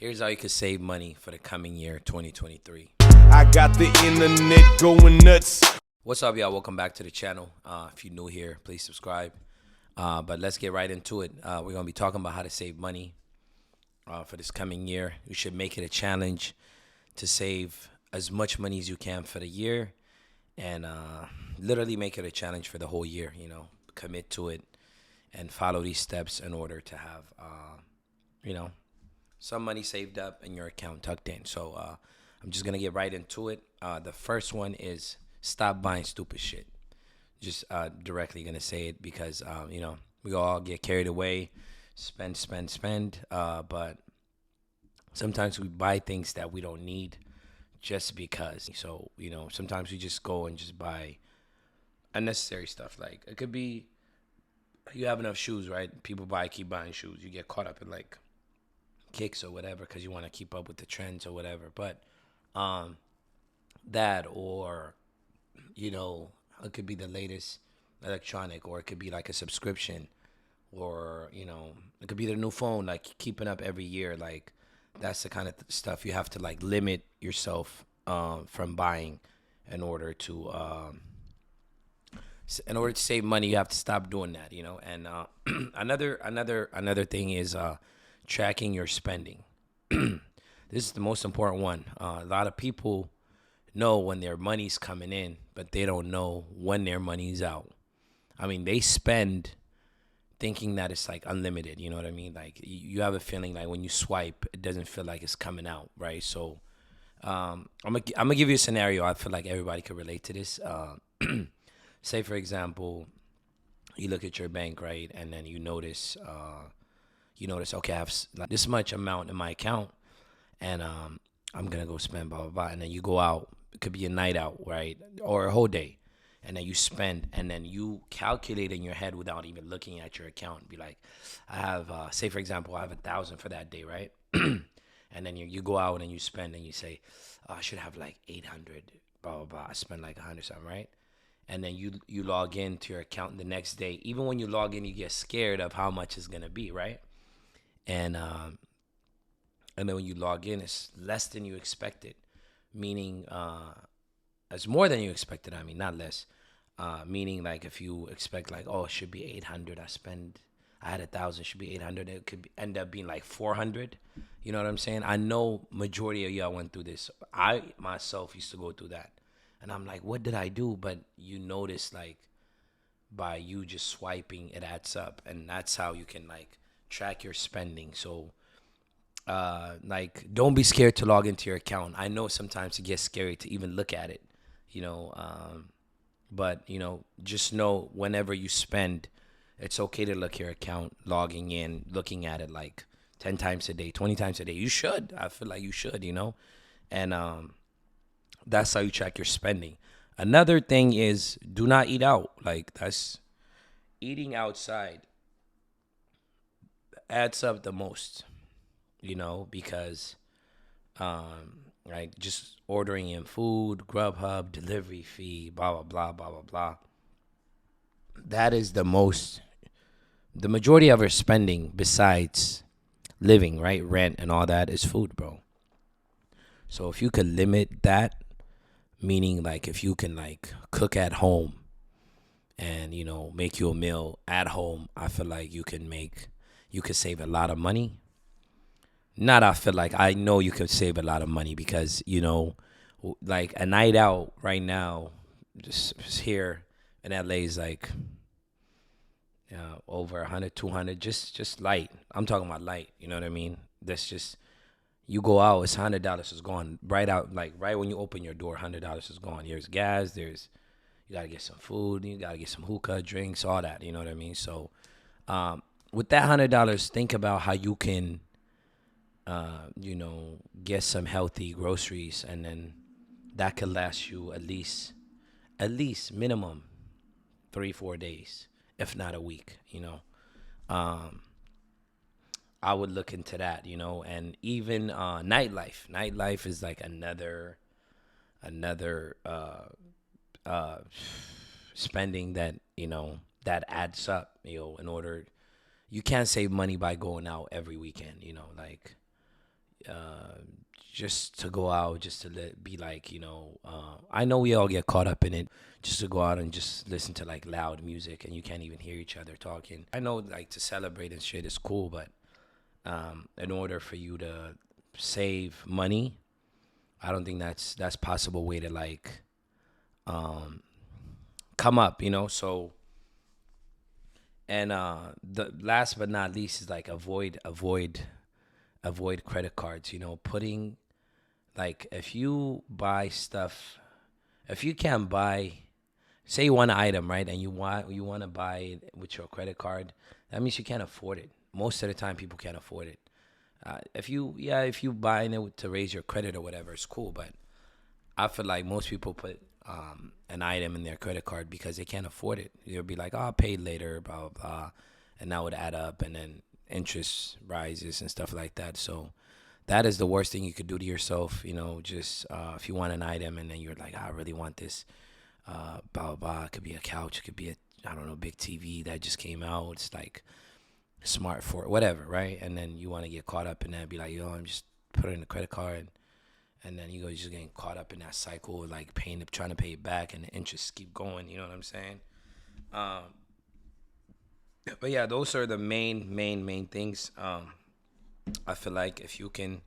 Here's how you can save money for the coming year, 2023. I got the internet going nuts. What's up, y'all? Welcome back to the channel. If you're new here, please subscribe. But let's get right into it. We're going to be talking about how to save money for this coming year. You should make it a challenge to save as much money as you can for the year and literally make it a challenge for the whole year. Commit to it and follow these steps in order to have, some money saved up in your account tucked in. So I'm just going to get right into it. The first one is stop buying stupid shit. Just directly going to say it because, we all get carried away, spend. But sometimes we buy things that we don't need just because. So, sometimes we just go and just buy unnecessary stuff. Like it could be you have enough shoes, right? People keep buying shoes. You get caught up in like kicks or whatever because you want to keep up with the trends or whatever. But that or it could be the latest electronic, or it could be like a subscription, or it could be the new phone, like keeping up every year. Like that's the kind of stuff you have to like limit yourself from buying in order to save money. You have to stop doing that, and another thing is tracking your spending. This is the most important one. A lot of people know when their money's coming in, but they don't know when their money's out. I mean, they spend thinking that it's like unlimited. You know what I mean? Like you have a feeling like when you swipe, it doesn't feel like it's coming out, right? So I'm gonna give you a scenario. I feel like everybody could relate to this. Say for example, you look at your bank, right, and then you notice, okay, I have like this much amount in my account, and I'm gonna go spend blah blah blah, and then you go out. It could be a night out, right, or a whole day, and then you spend, and then you calculate in your head without even looking at your account. Be like, I have, say for example, I have 1,000 for that day, right, and then you go out and you spend, and you say, oh, I should have like 800, blah blah blah. I spend like 100 something, right? And then you log into your account the next day. Even when you log in, you get scared of how much it's gonna be, right? And then when you log in, it's less than you expected, meaning it's more than you expected. I mean, not less. Meaning like if you expect like, oh, it should be 800. I had 1,000, should be 800. It could end up being like 400. You know what I'm saying? I know majority of y'all went through this. I myself used to go through that. And I'm like, what did I do? But you notice like by you just swiping, it adds up. And that's how you can like track your spending. So like don't be scared to log into your account. I know sometimes it gets scary to even look at it, but just know whenever you spend, it's okay to look at your account, logging in, looking at it like 10 times a day, 20 times a day. You should. I feel like you should, and that's how you track your spending. Another thing is do not eat out. Like that's eating outside adds up the most, because like just ordering in food, Grubhub, delivery fee, blah blah blah blah blah blah. That is the majority of our spending besides living, right? Rent and all that is food, bro. So if you could limit that, meaning like if you can like cook at home and make you a meal at home, I feel like you could save a lot of money. I know you could save a lot of money because like a night out right now just here in LA is like over 100, 200, just light. I'm talking about light, you know what I mean? That's just, you go out, it's $100 is gone right out, like right when you open your door, $100 is gone. There's gas, you gotta get some food, you gotta get some hookah, drinks, all that, you know what I mean? So with that $100, think about how you can get some healthy groceries, and then that could last you at least minimum 3-4 days, if not a week. I would look into that, and even nightlife is like another spending that that adds up. In order, you can't save money by going out every weekend. Like uh, just to go out, just to be like, I know we all get caught up in it, just to go out and just listen to like loud music and you can't even hear each other talking. I know like to celebrate and shit is cool, but in order for you to save money, I don't think that's possible way to like um, come up, So, and the last but not least is like avoid credit cards. Putting like if you buy stuff, if you can't buy, say one item, right, and you want to buy it with your credit card, that means you can't afford it. Most of the time, people can't afford it. If you buying it to raise your credit or whatever, it's cool. But I feel like most people put an item in their credit card because they can't afford it. They'll be like, "Oh, I'll pay later," blah blah blah, and that would add up, and then interest rises and stuff like that. So that is the worst thing you could do to yourself. Just if you want an item and then you're like, "I really want this," blah blah blah. It could be a couch, it could be a, I don't know, big TV that just came out. It's like smart for whatever, right? And then you want to get caught up in that, be like, yo, I'm just put it in the credit card, and then you go just getting caught up in that cycle, like trying to pay it back, and the interests keep going. You know what I'm saying? Um, but yeah, those are the main things. I feel like if you can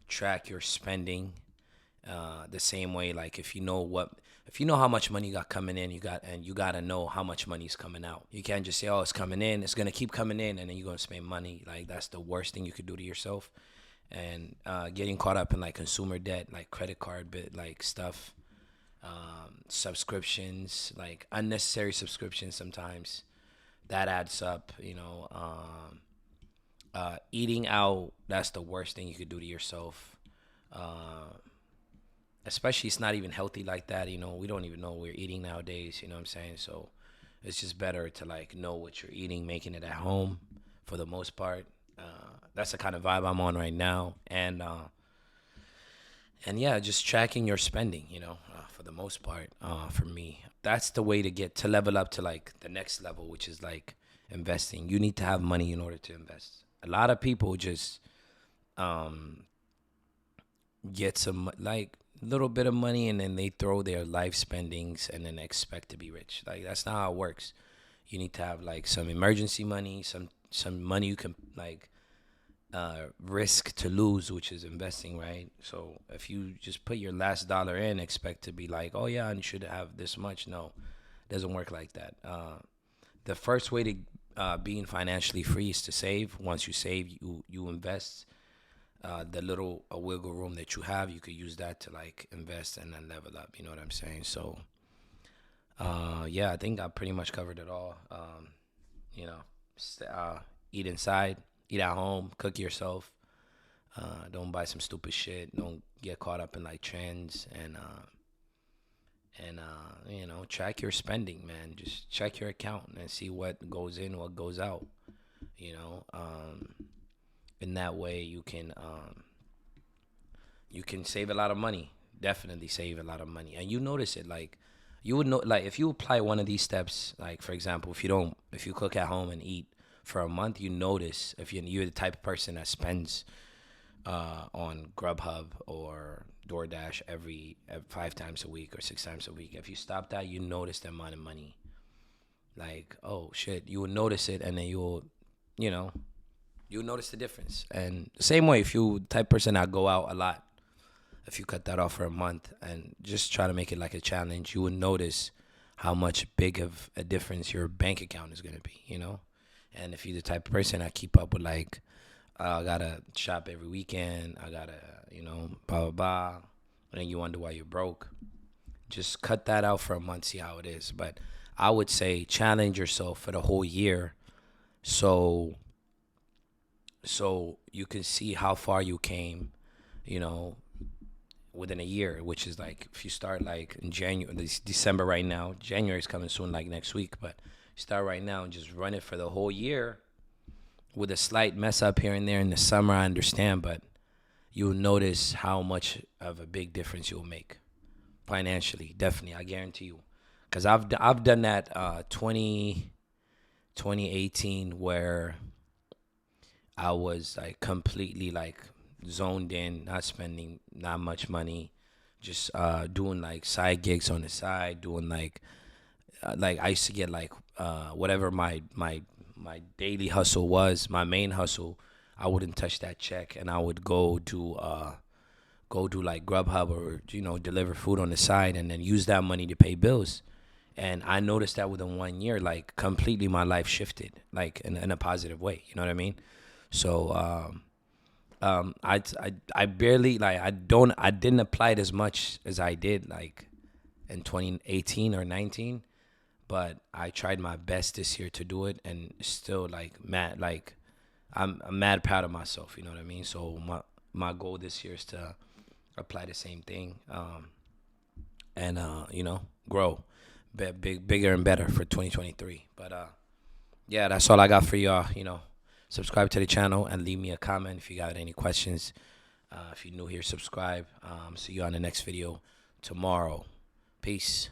track your spending, the same way, like if you know how much money you got coming in, you gotta know how much money's coming out. You can't just say, oh, it's coming in, it's gonna keep coming in, and then you're gonna spend money. Like that's the worst thing you could do to yourself. And getting caught up in like consumer debt, like credit card bit, like stuff, subscriptions, like unnecessary subscriptions. Sometimes that adds up. Eating out, that's the worst thing you could do to yourself. Uh, Especially it's not even healthy like that. We don't even know what we're eating nowadays. You know what I'm saying? So it's just better to like know what you're eating, making it at home for the most part. That's the kind of vibe I'm on right now. And yeah, just tracking your spending, for the most part, for me, that's the way to get to level up to like the next level, which is like investing. You need to have money in order to invest. A lot of people just um, get some like little bit of money and then they throw their life spendings and then expect to be rich. Like that's not how it works. You need to have like some emergency money, some money you can like risk to lose, which is investing, right? So if you just put your last dollar in, expect to be like, oh yeah, I should have this much. No, it doesn't work like that. The first way to being financially free is to save. Once you save, you invest. The little wiggle room that you have, you could use that to like invest and then level up. You know what I'm saying? So, yeah, I think I pretty much covered it all. You know, eat inside, eat at home, cook yourself. Don't buy some stupid shit. Don't get caught up in like trends and track your spending, man. Just check your account and see what goes in, what goes out. You know, in that way you can save a lot of money. Definitely save a lot of money, and you notice it. Like you would know, like if you apply one of these steps, like for example, if you cook at home and eat for a month, you notice if you're the type of person that spends on Grubhub or DoorDash every 5 times a week or 6 times a week. If you stop that, you notice the amount of money. Like, oh shit, you will notice it, and then you know, you'll notice the difference. And the same way, if you type of person that go out a lot, if you cut that off for a month and just try to make it like a challenge, you will notice how much big of a difference your bank account is gonna be. And if you're the type of person that keep up with like, I gotta shop every weekend, I gotta, blah blah blah, and then you wonder why you're broke. Just cut that out for a month, see how it is. But I would say challenge yourself for the whole year, so you can see how far you came, you know, within a year, which is like if you start like in January, this December right now, January is coming soon, like next week, but start right now and just run it for the whole year with a slight mess up here and there in the summer, I understand, but you'll notice how much of a big difference you'll make financially. Definitely, I guarantee you. Because I've done that 2018 where I was like completely like zoned in, not spending not much money, just doing like side gigs on the side, doing like I used to get like whatever my daily hustle was, my main hustle. I wouldn't touch that check, and I would go do like Grubhub or deliver food on the side, and then use that money to pay bills. And I noticed that within 1 year, like completely my life shifted, like in a positive way. You know what I mean? So I barely like I didn't apply it as much as I did like in 2018 or 19, but I tried my best this year to do it, and still like I'm mad proud of myself. You know what I mean? So my goal this year is to apply the same thing, and grow, bigger and better for 2023. But yeah, that's all I got for y'all. Subscribe to the channel and leave me a comment if you got any questions. If you're new here, subscribe. See you on the next video tomorrow. Peace.